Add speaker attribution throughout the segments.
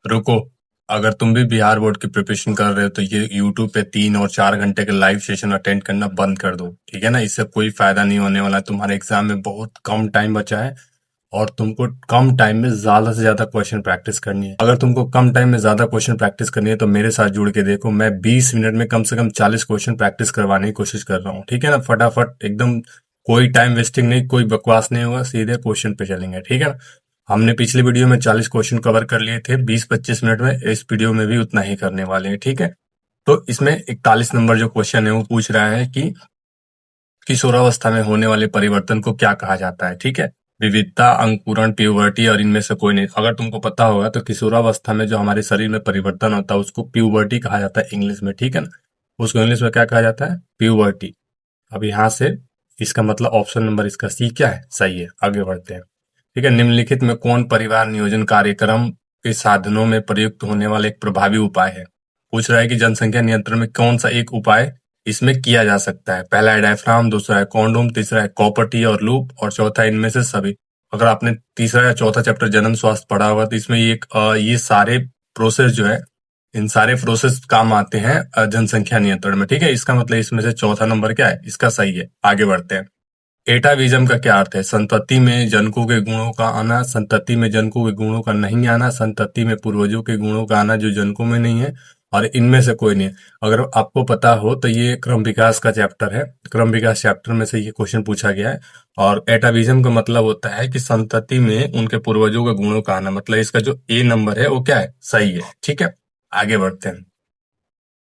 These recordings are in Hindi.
Speaker 1: रुको। अगर तुम भी बिहार बोर्ड की प्रिपरेशन कर रहे हो तो ये यूट्यूब पे 3 और 4 घंटे के लाइव सेशन अटेंड करना बंद कर दो, ठीक है ना। इससे कोई फायदा नहीं होने वाला। तुम्हारे एग्जाम में बहुत कम टाइम बचा है और तुमको कम टाइम में ज्यादा से ज्यादा क्वेश्चन प्रैक्टिस करनी है। अगर तुमको कम टाइम में ज्यादा क्वेश्चन प्रैक्टिस करनी है तो मेरे साथ जुड़ के देखो। मैं 20 मिनट में कम से कम 40 क्वेश्चन प्रैक्टिस करवाने की कोशिश कर रहा हूँ, ठीक है ना। फटाफट एकदम, कोई टाइम वेस्टिंग नहीं, कोई बकवास नहीं होगा, सीधे क्वेश्चन पे चलेंगे, ठीक है ना। हमने पिछली वीडियो में 40 क्वेश्चन कवर कर लिए थे 20-25 मिनट में। इस वीडियो में भी उतना ही करने वाले हैं, ठीक है। तो इसमें 41 नंबर जो क्वेश्चन है वो पूछ रहा है कि किशोरावस्था में होने वाले परिवर्तन को क्या कहा जाता है, ठीक है। विविधता, अंकुरण, प्यूबर्टी और इनमें से कोई नहीं। अगर तुमको पता होगा तो किशोरावस्था में जो हमारे शरीर में परिवर्तन होता है उसको प्यूबर्टी कहा जाता है इंग्लिश में, ठीक है ना। उसको इंग्लिश में क्या कहा जाता है? प्यूबर्टी। अब यहाँ से इसका मतलब ऑप्शन नंबर इसका सी क्या है? सही है। आगे बढ़ते हैं, ठीक है। निम्नलिखित में कौन परिवार नियोजन कार्यक्रम के साधनों में प्रयुक्त होने वाला एक प्रभावी उपाय है? पूछ रहा है कि जनसंख्या नियंत्रण में कौन सा एक उपाय इसमें किया जा सकता है। पहला है डायफ्राम, दूसरा है कॉन्डोम, तीसरा है कॉपर्टी और लूप, और चौथा इनमें से सभी। अगर आपने तीसरा या चौथा चैप्टर जनन स्वास्थ्य पढ़ा होगा तो इसमें ये सारे प्रोसेस जो है, इन सारे प्रोसेस काम आते हैं जनसंख्या नियंत्रण में, ठीक है। इसका मतलब इसमें से चौथा नंबर क्या है? इसका सही है। आगे बढ़ते हैं। एटाविज्म का क्या अर्थ है? संतति में जनकों के गुणों का आना, संतति में जनकों के गुणों का नहीं आना, संतति में पूर्वजों के गुणों का आना जो जनकों में नहीं है, और इनमें से कोई नहीं है। अगर आपको पता हो तो ये क्रम विकास का चैप्टर है। क्रम विकास चैप्टर में से ये क्वेश्चन पूछा गया है। और एटाविज्म का मतलब होता है कि संतति में उनके पूर्वजों के गुणों का आना। मतलब इसका जो ए नंबर है वो क्या है? सही है, ठीक है। आगे बढ़ते हैं।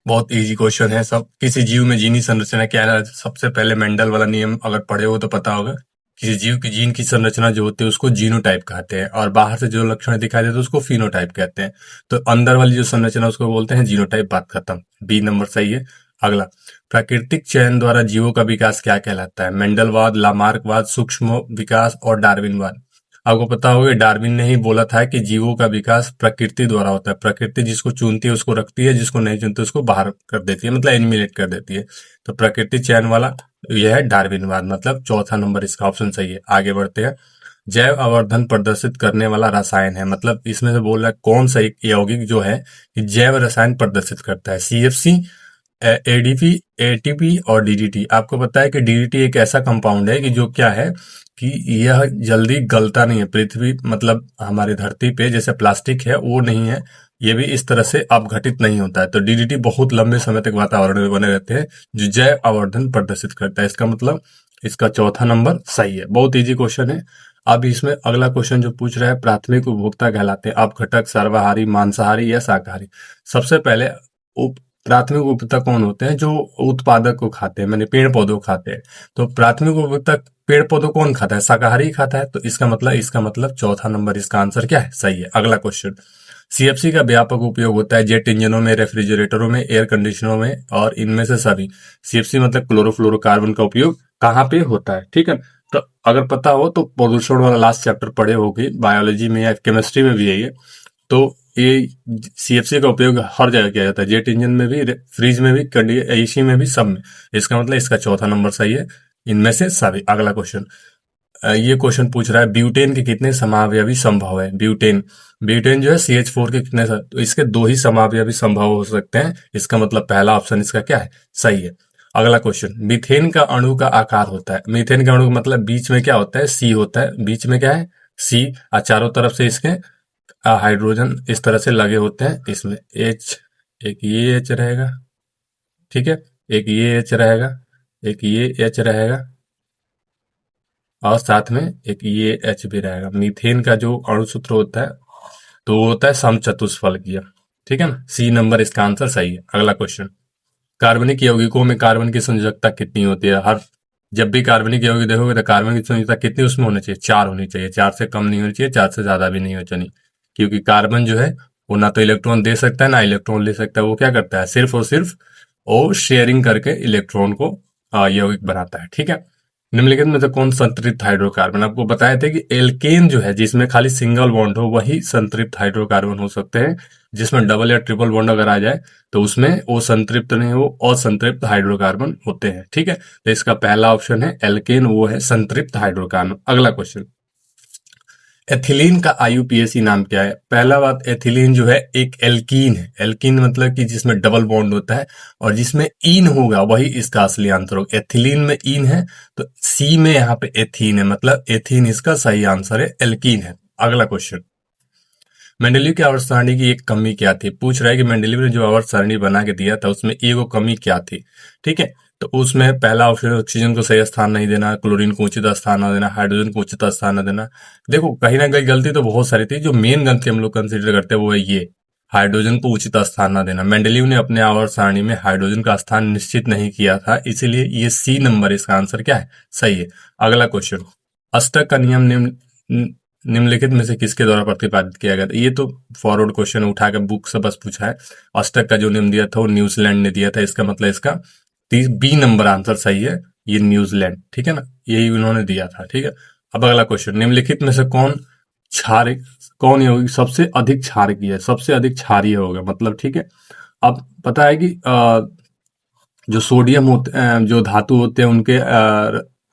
Speaker 1: बहुत इजी क्वेश्चन है सब। किसी जीव में जीनी संरचना क्या है? सबसे पहले मेंडल वाला नियम अगर पढ़े हो तो पता होगा। किसी जीव की जीन की संरचना जो होती है उसको जीनोटाइप कहते हैं, और बाहर से जो लक्षण दिखाई देते हैं उसको फिनोटाइप कहते हैं। तो अंदर वाली जो संरचना उसको बोलते हैं जीनोटाइप। बात खत्म। बी नंबर सही है। अगला, प्राकृतिक चयन द्वारा जीवों का विकास क्या कहलाता है? मेंडलवाद, लामार्कवाद, सूक्ष्म विकास और डार्विनवाद। आपको पता होगा डार्विन ने ही बोला था कि जीवों का विकास प्रकृति द्वारा होता है। प्रकृति जिसको चुनती है उसको रखती है, जिसको नहीं चुनती उसको बाहर कर देती है, मतलब एलिमिनेट कर देती है। तो प्रकृति चयन वाला यह है डार्विनवाद, मतलब चौथा नंबर इसका ऑप्शन सही है। आगे बढ़ते हैं। जैव आवर्धन प्रदर्शित करने वाला रसायन है, मतलब इसमें से बोल रहा है कौन सा एक यौगिक जो है कि जैव रसायन प्रदर्शित करता है? सीएफसी, एडीपी, एटीपी और डीडीटी। आपको पता है कि डीडीटी एक ऐसा कंपाउंड है कि जो क्या है कि यह जल्दी गलता नहीं है। पृथ्वी मतलब हमारी धरती पे जैसे प्लास्टिक है वो नहीं है, ये भी इस तरह से अपघटित नहीं होता है। तो डीडीटी बहुत लंबे समय तक वातावरण में बने रहते हैं, जो जैव आवर्धन प्रदर्शित करता है। इसका मतलब इसका चौथा नंबर सही है। बहुत इजी क्वेश्चन है। अब इसमें अगला क्वेश्चन जो पूछ रहा है, प्राथमिक उपभोक्ता कहलाते हैं अपघटक, सर्वाहारी, मांसाहारी या शाकाहारी? सबसे पहले प्राथमिक उपभोक्ता कौन होते हैं? जो उत्पादक को खाते हैं, मैंने पेड़ पौधों को खाते हैं। तो प्राथमिक उपभोक्ता पेड़ पौधों कौन खाता है? शाकाहारी खाता है। तो इसका मतलब चौथा नंबर इसका आंसर क्या है? सही है। अगला क्वेश्चन, सीएफसी का व्यापक उपयोग होता है जेट इंजनों में, रेफ्रिजरेटरों में, एयर कंडीशनरों में और इनमें से सभी। सीएफसी मतलब क्लोरोफ्लोरोकार्बन का उपयोग कहाँ पे होता है, ठीक है। तो अगर पता हो तो प्रदूषण वाला लास्ट चैप्टर पढ़े होगे, बायोलॉजी में या केमिस्ट्री में भी है ये। तो ये सीएफसी का उपयोग हर जगह किया जाता है, जेट इंजन में भी, फ्रिज में भी, एसी में भी, सब में। इसका मतलब इसका चौथा नंबर सही है, इनमें से सभी। अगला क्वेश्चन, ये क्वेश्चन पूछ रहा है ब्यूटेन के कितने समावयवी संभव है? ब्यूटेन ब्यूटेन जो है CH4 के कितने तो इसके दो ही समावयवी संभव हो सकते हैं। इसका मतलब पहला ऑप्शन इसका क्या है? सही है। अगला क्वेश्चन, मीथेन का अणु का आकार होता है। मीथेन का अणु का मतलब बीच में क्या होता है? सी होता है। बीच में क्या है? सी। और चारों तरफ से इसके हाइड्रोजन इस तरह से लगे होते हैं। इसमें एच, एक ये एच रहेगा, ठीक है, एक ये एच रहेगा, एक ये एच रहेगा, और साथ में एक ये एच भी रहेगा। मीथेन का जो अणु सूत्र होता है तो वो होता है समचतुष्फलकीय, ठीक है ना। सी नंबर इसका आंसर सही है। अगला क्वेश्चन, कार्बनिक यौगिकों में कार्बन की संयोजकता कितनी होती है? हर जब भी कार्बनिक यौगिक देखोगे तो कार्बन की संयोजकता कितनी उसमें होनी चाहिए? 4 होनी चाहिए। 4 से कम नहीं होनी चाहिए, 4 से ज्यादा भी नहीं होनी चाहिए। क्योंकि कार्बन जो है वो ना तो इलेक्ट्रॉन दे सकता है ना इलेक्ट्रॉन ले सकता है। वो क्या करता है? सिर्फ और सिर्फ वो शेयरिंग करके इलेक्ट्रॉन को यौगिक बनाता है, ठीक है। निम्नलिखित में से कौन संतृप्त हाइड्रोकार्बन? आपको बताया था कि एल्केन जो है जिसमें खाली सिंगल बॉन्ड हो वही संतृप्त हाइड्रोकार्बन हो सकते हैं। जिसमें डबल या ट्रिपल बॉन्ड अगर आ जाए तो उसमें वो संतृप्त नहीं, वो असंतृप्त हाइड्रोकार्बन होते हैं, ठीक है। तो इसका पहला ऑप्शन है एल्केन, वो है संतृप्त हाइड्रोकार्बन। अगला क्वेश्चन, एथिलीन का आईयूपीएसी नाम क्या है? पहला बात, एथिलीन जो है एक एल्कीन है। एल्कीन मतलब कि जिसमें डबल बॉन्ड होता है, और जिसमें ईन होगा वही इसका असली आंसर होगा। एथिलीन में ईन है तो सी में यहाँ पे एथीन है, मतलब एथीन इसका सही आंसर है, एल्कीन है। अगला क्वेश्चन, मेंडलीव की आवर्त सारणी की एक कमी क्या थी? पूछ रहा है कि मेंडलीव ने जो आवर्त सारणी बना के दिया था उसमें एगो कमी क्या थी। ठीक है, तो उसमें पहला ऑप्शन, ऑक्सीजन को सही स्थान नहीं देना, क्लोरीन को उचित स्थान न देना, हाइड्रोजन को उचित स्थान न देना। देखो कहीं ना कहीं गलती तो बहुत सारी थी, जो मेन गलती हम लोग कंसिडर करते हैं वो है ये, हाइड्रोजन को उचित स्थान न देना। मेंडलीव ने अपने आवर्त सारणी में हाइड्रोजन का स्थान निश्चित नहीं किया था, इसीलिए ये सी नंबर इसका आंसर क्या है, सही है। अगला क्वेश्चन, अष्टक का नियम निम्नलिखित में से किसके द्वारा प्रतिपादित किया गया था? ये तो फॉरवर्ड क्वेश्चन उठा के बुक से बस पूछा है। अष्टक का जो नियम दिया था वो न्यूजीलैंड ने दिया था, इसका मतलब इसका बी नंबर आंसर सही है, ये न्यूजीलैंड, ठीक है ना, यही उन्होंने दिया था। ठीक है, अब अगला क्वेश्चन, निम्नलिखित में से कौन यौगिक सबसे अधिक क्षारकीय है? सबसे अधिक क्षारीय होगा मतलब, ठीक है। अब पता है कि जो सोडियम होते जो धातु होते हैं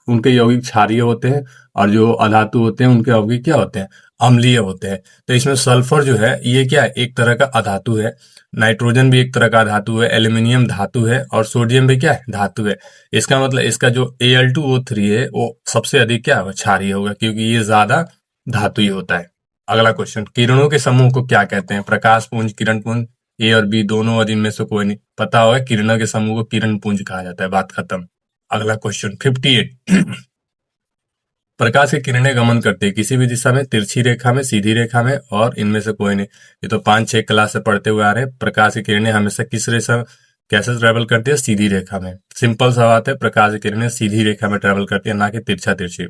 Speaker 1: उनके यौगिक क्षारीय होते हैं, और जो अधातु होते हैं उनके यौगिक क्या होते हैं, अम्लीय होते हैं। तो इसमें सल्फर जो है ये क्या है, एक तरह का अधातु है। नाइट्रोजन भी एक तरह का धातु है, एल्यूमिनियम धातु है, और सोडियम भी क्या है, धातु है। इसका मतलब इसका जो Al2O3 है वो सबसे अधिक क्या होगा, क्षारीय होगा, क्योंकि ये ज्यादा धातु ही होता है। अगला क्वेश्चन, किरणों के समूह को क्या कहते हैं? प्रकाश पुंज, किरण पुंज, ए और बी दोनों, और इनमें से कोई नहीं। पता होगा किरणों के समूह को किरण पुंज कहा जाता है, बात खत्म। अगला क्वेश्चन 58, प्रकाश की किरणें गमन करती है किसी भी दिशा में, तिरछी रेखा में, सीधी रेखा में, और इनमें से कोई नहीं। ये तो 5-6 क्लास से पढ़ते हुए आ रहे हैं। प्रकाश की किरणें हमेशा किस रेखा, कैसे ट्रेवल करती है, सीधी रेखा में। सिंपल सा बात है, प्रकाश की किरणें सीधी रेखा में ट्रेवल करती है, ना कि तिरछा तिरछी।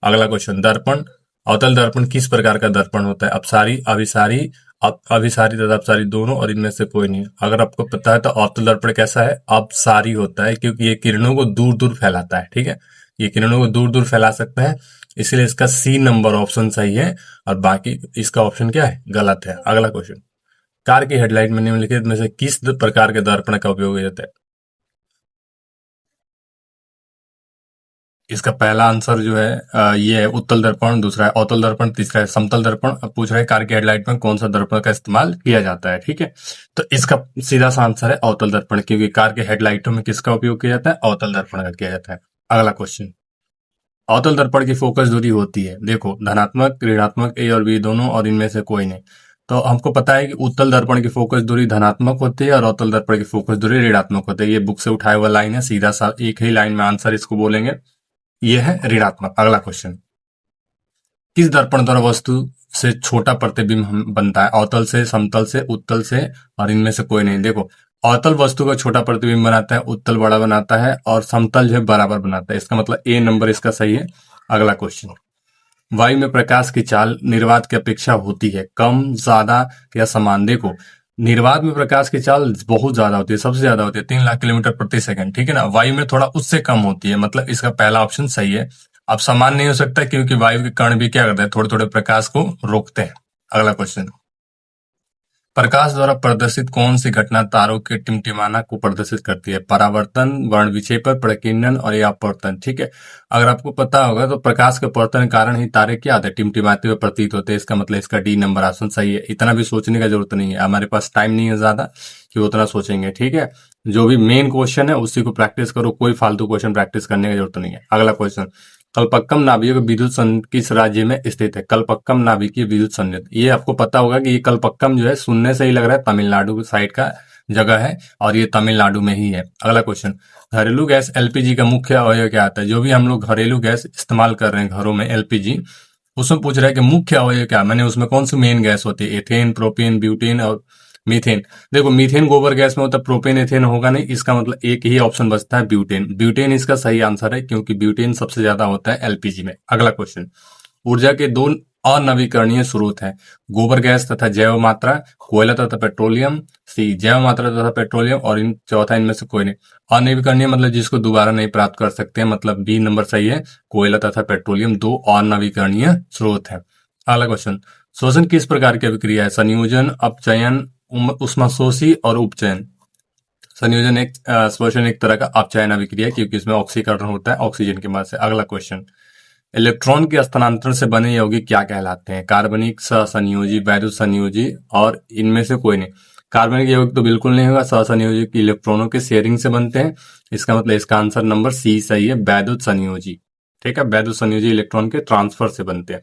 Speaker 1: अगला क्वेश्चन, दर्पण, अवतल दर्पण किस प्रकार का दर्पण होता है? अपसारी, अभिसारी, अभिसारी तथा अपसारी दोनों, और इनमें से कोई नहीं। अगर आपको पता है तो अवतल दर्पण कैसा है, अपसारी होता है, क्योंकि ये किरणों को दूर दूर फैलाता है। ठीक है, ये किरणों को दूर दूर फैला सकता है, इसलिए इसका सी नंबर ऑप्शन सही है, और बाकी इसका ऑप्शन क्या है, गलत है। अगला क्वेश्चन, कार की हेडलाइट में निम्नलिखित में से किस प्रकार के दर्पण का उपयोग किया जाता है? इसका पहला आंसर जो है ये है उत्तल दर्पण, दूसरा है अवतल दर्पण, तीसरा है समतल दर्पण। अब पूछ रहे हैं कार की हेडलाइट में कौन सा दर्पण का इस्तेमाल किया जाता है। ठीक है, तो इसका सीधा सा आंसर है अवतल दर्पण, क्योंकि कार के हेडलाइटों में किसका उपयोग किया जाता है, अवतल दर्पण का किया जाता है। अगला क्वेश्चन, अवतल दर्पण की फोकस दूरी होती है, देखो धनात्मक, ऋणात्मक, ए और बी दोनों, और इनमें से कोई नहीं। तो हमको पता है कि उत्तल दर्पण की फोकस दूरी धनात्मक होती है, और अवतल दर्पण की फोकस दूरी ऋणात्मक होती है। ये बुक से उठाया हुआ लाइन है, सीधा सा एक ही लाइन में आंसर इसको बोलेंगे, ये है ऋणात्मक। अगला क्वेश्चन, किस दर्पण द्वारा वस्तु से छोटा प्रतिबिंब बनता है? अवतल से, समतल से, उत्तल से, और इनमें से कोई नहीं। देखो अवतल वस्तु का छोटा प्रतिबिंब बनाता है, उत्तल बड़ा बनाता है, और समतल जो है बराबर बनाता है। इसका मतलब ए नंबर इसका सही है। अगला क्वेश्चन, वायु में प्रकाश की चाल निर्वात की अपेक्षा होती है कम, ज्यादा या समान? देखो निर्वात में प्रकाश की चाल बहुत ज्यादा होती है, सबसे ज्यादा होती है, 3 लाख किलोमीटर प्रति सेकंड। ठीक है ना, वायु में थोड़ा उससे कम होती है, मतलब इसका पहला ऑप्शन सही है। अब समान नहीं हो सकता, क्योंकि वायु के कण भी क्या करते हैं, थोड़े थोड़े प्रकाश को रोकते हैं। अगला क्वेश्चन, प्रकाश द्वारा प्रदर्शित कौन सी घटना तारों के टिमटिमाना को प्रदर्शित करती है? परावर्तन, वर्ण विक्षेपण, प्रकीर्णन, और या अपवर्तन। ठीक है, अगर आपको पता होगा तो प्रकाश के अपवर्तन के कारण ही तारे क्या होते हैं, टिमटिमाते हुए प्रतीत होते हैं। इसका मतलब इसका डी नंबर ऑप्शन सही है। इतना भी सोचने का जरूरत नहीं है, हमारे पास टाइम नहीं है ज्यादा कि उतना सोचेंगे। ठीक है, जो भी मेन क्वेश्चन है उसी को प्रैक्टिस करो, कोई फालतू क्वेश्चन प्रैक्टिस करने की जरूरत नहीं है। अगला क्वेश्चन, कल्पक्कम नाभिक विद्युत संयंत्र किस राज्य में स्थित है? कल्पक्कम नाभिकीय विद्युत संयंत्र, ये आपको पता होगा कि ये कल्पक्कम जो है सुनने से ही लग रहा है तमिलनाडु साइड का जगह है, और ये तमिलनाडु में ही है। अगला क्वेश्चन, घरेलू गैस एलपीजी का मुख्य अवयव क्या आता है? जो भी हम लोग घरेलू गैस इस्तेमाल कर रहे हैं घरों में एलपीजी, उसमें पूछ रहा है कि मुख्य अवयव क्या, मैंने उसमें कौन सी मेन गैस होती है? एथेन, प्रोपेन, ब्यूटेन और मीथेन। देखो मीथेन गोबर गैस में होता है, प्रोपेन एथेन होगा नहीं, इसका मतलब एक ही ऑप्शन बचता है ब्यूटेन। ब्यूटेन इसका सही आंसर है, क्योंकि ब्यूटेन सबसे ज्यादा होता है एलपीजी में। अगला क्वेश्चन, ऊर्जा के दो अनवीकरणीय स्रोत हैं, गोबर गैस तथा जैव मात्रा, कोयला तथा पेट्रोलियम। सी जैव मात्रा तथा पेट्रोलियम, और इन चौथा इनमें से कोई नहीं। अनवीकरणीय मतलब जिसको दोबारा नहीं प्राप्त कर सकते हैं, मतलब बी नंबर सही है, कोयला तथा पेट्रोलियम दो अनवीकरणीय स्रोत है। अगला क्वेश्चन, शोषण किस प्रकार की अभिक्रिया है? संयोजन, अपचयन, उष्माशोषी और उपचयन। संयोजन एक श्वसन एक तरह का अपचयन अभिक्रिया है, क्योंकि इसमें ऑक्सीकरण होता है ऑक्सीजन के माध्यम से। अगला क्वेश्चन, इलेक्ट्रॉन के स्थानांतरण से बने यौगिक क्या कहलाते हैं? कार्बनिक, सहसंयोजी, वैद्युत संयोजी और इनमें से कोई नहीं। कार्बनिक यौगिक तो बिल्कुल नहीं होगा। सहसंयोजी इलेक्ट्रॉनों के शेयरिंग से बनते हैं। इसका मतलब इसका आंसर नंबर सी सही है, वैद्युत संयोजी। ठीक है, वैद्युत संयोजी इलेक्ट्रॉन के ट्रांसफर से बनते हैं।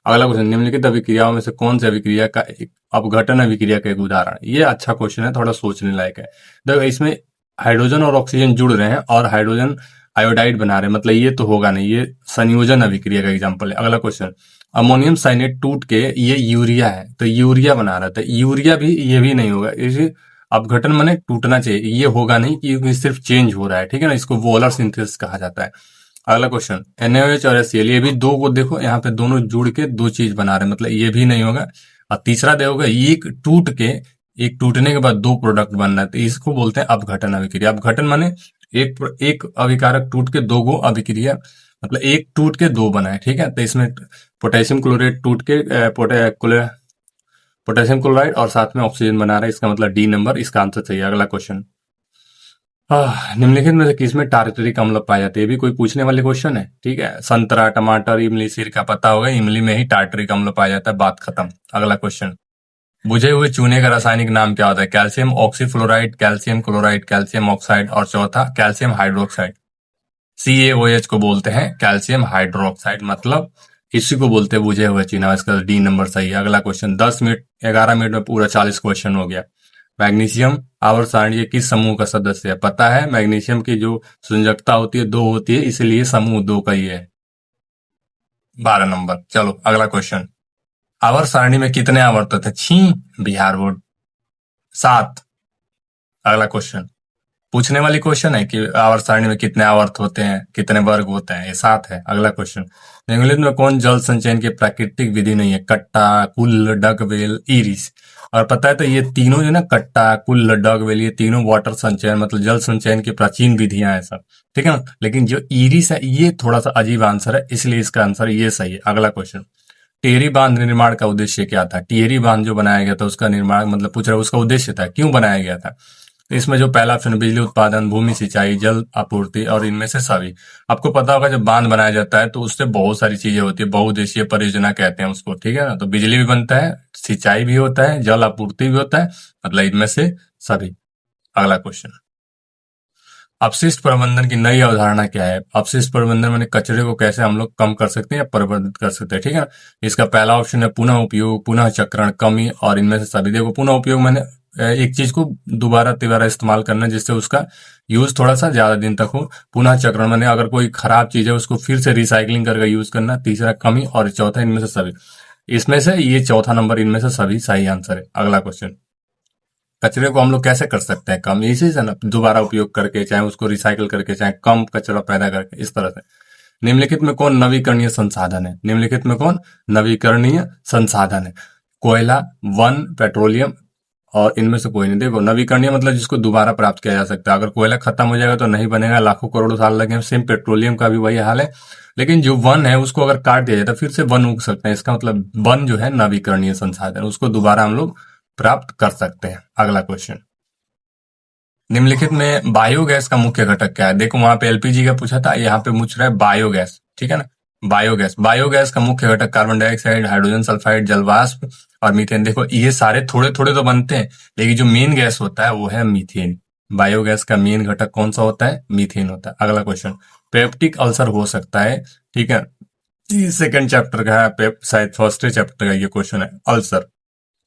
Speaker 1: अगला क्वेश्चन, निम्नलिखित अभिक्रियाओं में से कौन सी अभिक्रिया का एक अपघटन अभिक्रिया का एक उदाहरण? ये अच्छा क्वेश्चन है, थोड़ा सोचने लायक है। देखो इसमें हाइड्रोजन और ऑक्सीजन जुड़ रहे हैं और हाइड्रोजन आयोडाइड बना रहे हैं, मतलब ये तो होगा नहीं, ये संयोजन अभिक्रिया का एग्जाम्पल है। अगला क्वेश्चन, अमोनियम साइनेट टूट के ये यूरिया है, तो यूरिया बना रहा था, यूरिया भी, ये भी नहीं होगा। इसे अपघटन माने टूटना चाहिए, ये होगा नहीं क्योंकि सिर्फ चेंज हो रहा है। ठीक है ना, इसको वोलर सिंथेसिस कहा जाता है। अगला क्वेश्चन, NaOH और HCl, ये भी दो को देखो यहाँ पे दोनों जुड़ के दो चीज बना रहे हैं, मतलब ये भी नहीं होगा। और तीसरा देखोगे एक टूटने के बाद दो प्रोडक्ट बन रहा है, तो इसको बोलते हैं अपघटन अभिक्रिया। अपघटन माने एक अभिकारक टूट के दो गो अभिक्रिया, मतलब एक टूट के दो बना है। ठीक है, तो इसमें पोटेशियम क्लोराइड टूट के पोटेशियम क्लोराइड और साथ में ऑक्सीजन बना रहा है, इसका मतलब डी नंबर इसका आंसर चाहिए। अगला क्वेश्चन, निम्नलिखित में से किसमें टार्टरिक अम्ल पाया जाता है? ये भी कोई पूछने वाले क्वेश्चन है। ठीक है, संतरा, टमाटर, इमली, सिरका, पता होगा इमली में ही टार्टरिक अम्ल पाया जाता है, बात खत्म। अगला क्वेश्चन, बुझे हुए चूने का रासायनिक नाम क्या होता है? Calcium oxyfluoride, calcium chloride, calcium oxide और चौथा कैल्शियम हाइड्रोक्साइड। CaOH को बोलते हैं कैल्शियम हाइड्रोक्साइड, मतलब इसी को बोलते हैं बुझे हुए चूना। इसका डी नंबर सही है। अगला क्वेश्चन, 11 मिनट में पूरा 40 क्वेश्चन हो गया। मैग्नीशियम आवर्त सारणी के किस समूह का सदस्य है? पता है, मैग्नीशियम की जो संयोजकता होती है 2 होती है, इसलिए समूह 2 का ही है। 12 नंबर। चलो अगला क्वेश्चन, आवर्त सारणी में कितने आवर्त होते हैं? बिहार बोर्ड 7। अगला क्वेश्चन, पूछने वाली क्वेश्चन है कि आवर्त सारणी में कितने आवर्त होते हैं, कितने वर्ग होते हैं, ये 7 है। अगला क्वेश्चन, निम्नलिखित में कौन जल संचयन की प्राकृतिक विधि नहीं है? कट्टा, कुल्ल, डगवेल, ईरिस। और पता है, तो ये तीनों जो ना, कट्टा, कुल्ल, डगवेल, ये तीनों वाटर संचयन मतलब जल संचयन की प्राचीन विधियां हैं सब। ठीक है ना, लेकिन जो ईरिस है ये थोड़ा सा अजीब आंसर है, इसलिए इसका आंसर ये सही है। अगला क्वेश्चन, टिहरी बांध निर्माण का उद्देश्य क्या था? टिहरी बांध जो बनाया गया था उसका निर्माण मतलब पूछ रहा है उसका उद्देश्य था, क्यों बनाया गया था? इसमें जो पहला ऑप्शन, बिजली उत्पादन, भूमि सिंचाई, जल आपूर्ति और इनमें से सभी। आपको पता होगा जब बांध बनाया जाता है तो उससे बहुत सारी चीजें होती है, बहुउद्देशीय परियोजना कहते हैं उसको। ठीक है ना, तो बिजली भी बनता है, सिंचाई भी होता है, जल आपूर्ति भी होता है, मतलब इनमें से सभी। अगला क्वेश्चन, अपशिष्ट प्रबंधन की नई अवधारणा क्या है? अपशिष्ट प्रबंधन माने कचरे को कैसे हम लोग कम कर सकते हैं या प्रबंधित कर सकते हैं। ठीक है, इसका पहला ऑप्शन है पुनः उपयोग, पुनः चक्रण, कमी और इनमें से सभी। देखो पुनः उपयोग मैंने एक चीज को दोबारा तिबारा इस्तेमाल करना जिससे उसका यूज थोड़ा सा ज्यादा दिन तक हो। पुनः चक्रण मैंने अगर कोई खराब चीज है उसको फिर से रिसाइकलिंग करके यूज करना। तीसरा कमी और चौथा इनमें से सभी। इसमें से ये चौथा नंबर इनमें से सभी सही आंसर है। अगला क्वेश्चन, कचरे को हम लोग कैसे कर सकते हैं कम? इसी से ना, दोबारा उपयोग करके, चाहे उसको रिसाइकल करके, चाहे कम कचरा पैदा करके, इस तरह से। निम्नलिखित में कौन नवीकरणीय संसाधन है? निम्नलिखित में कौन नवीकरणीय संसाधन है? कोयला, वन, पेट्रोलियम और इनमें से कोई नहीं। देखो नवीकरणीय मतलब जिसको दोबारा प्राप्त किया जा सकता है। अगर कोयला खत्म हो जाएगा तो नहीं बनेगा, लाखों करोड़ों साल लगेंगे। सेम पेट्रोलियम का भी वही हाल है। लेकिन जो वन है उसको अगर काट दिया जाए तो फिर से वन उग सकते हैं। इसका मतलब वन जो है नवीकरणीय संसाधन, उसको दोबारा हम लोग प्राप्त कर सकते हैं। अगला क्वेश्चन, निम्नलिखित में बायोगैस का मुख्य घटक क्या है? देखो वहां पे एलपीजी का पूछा था, यहाँ पे पूछ रहा है बायोगैस। ठीक है ना, बायोगैस का मुख्य घटक कार्बन डाइऑक्साइड, हाइड्रोजन सल्फाइड, जलवाष्प और मीथेन। देखो ये सारे थोड़े थोड़े तो बनते हैं, लेकिन जो मेन गैस होता है वो है मीथेन। बायोगैस का मेन घटक कौन सा होता है? मीथेन होता है। अगला क्वेश्चन, पेप्टिक अल्सर हो सकता है। ठीक है, सेकंड चैप्टर का है, शायद फर्स्ट चैप्टर का ये क्वेश्चन है। अल्सर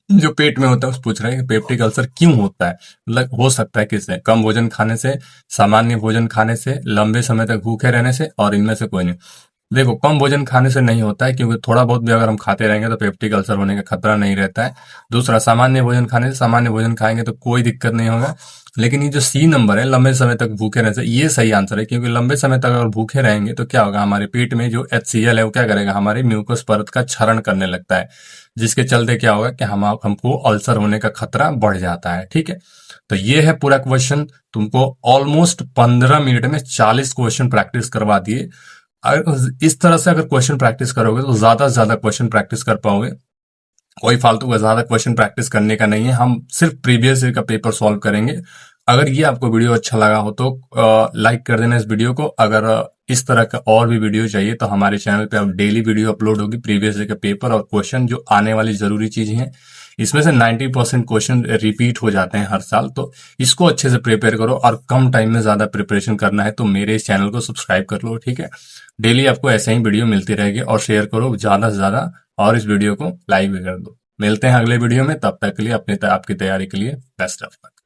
Speaker 1: जो पेट में होता है, उस पूछ रहे हैं कि पेप्टिक अल्सर क्यों होता है, मतलब हो सकता है किससे? कम भोजन खाने से, सामान्य भोजन खाने से, लंबे समय तक भूखे रहने से और इनमें से कोई नहीं। देखो कम भोजन खाने से नहीं होता है, क्योंकि थोड़ा बहुत भी अगर हम खाते रहेंगे तो पेप्टिक अल्सर होने का खतरा नहीं रहता है। दूसरा, सामान्य भोजन खाने से, सामान्य भोजन खाएंगे तो कोई दिक्कत नहीं होगा। लेकिन ये जो सी नंबर है, लंबे समय तक भूखे रहने से, ये सही आंसर है। क्योंकि लंबे समय तक अगर भूखे रहेंगे तो क्या होगा, हमारे पेट में जो HCl है वो क्या करेगा, हमारी म्यूकस परत का क्षरण करने लगता है, जिसके चलते क्या होगा कि हमको अल्सर होने का खतरा बढ़ जाता है। ठीक है, तो ये है पूरा क्वेश्चन। तुमको ऑलमोस्ट 15 मिनट में 40 क्वेश्चन प्रैक्टिस करवा दिए। अगर इस तरह से अगर क्वेश्चन प्रैक्टिस करोगे तो ज्यादा से ज्यादा क्वेश्चन प्रैक्टिस कर पाओगे। कोई फालतू का ज्यादा क्वेश्चन प्रैक्टिस करने का नहीं है, हम सिर्फ प्रीवियस ईयर का पेपर सॉल्व करेंगे। अगर ये आपको वीडियो अच्छा लगा हो तो लाइक कर देना इस वीडियो को। अगर इस तरह का और भी वीडियो चाहिए तो हमारे चैनल पे अब डेली वीडियो अपलोड होगी, प्रीवियस डे का पेपर और क्वेश्चन जो आने वाली जरूरी चीजें हैं। इसमें से 90% क्वेश्चन रिपीट हो जाते हैं हर साल, तो इसको अच्छे से प्रिपेयर करो और कम टाइम में ज्यादा प्रिपरेशन करना है तो मेरे इस चैनल को सब्सक्राइब कर लो, ठीक है। डेली आपको ऐसे ही वीडियो मिलती रहेगी और शेयर करो ज्यादा से ज्यादा और इस वीडियो को लाइक भी कर दो। मिलते हैं अगले वीडियो में, तब तक के लिए आपकी तैयारी के लिए बेस्ट ऑफ लक।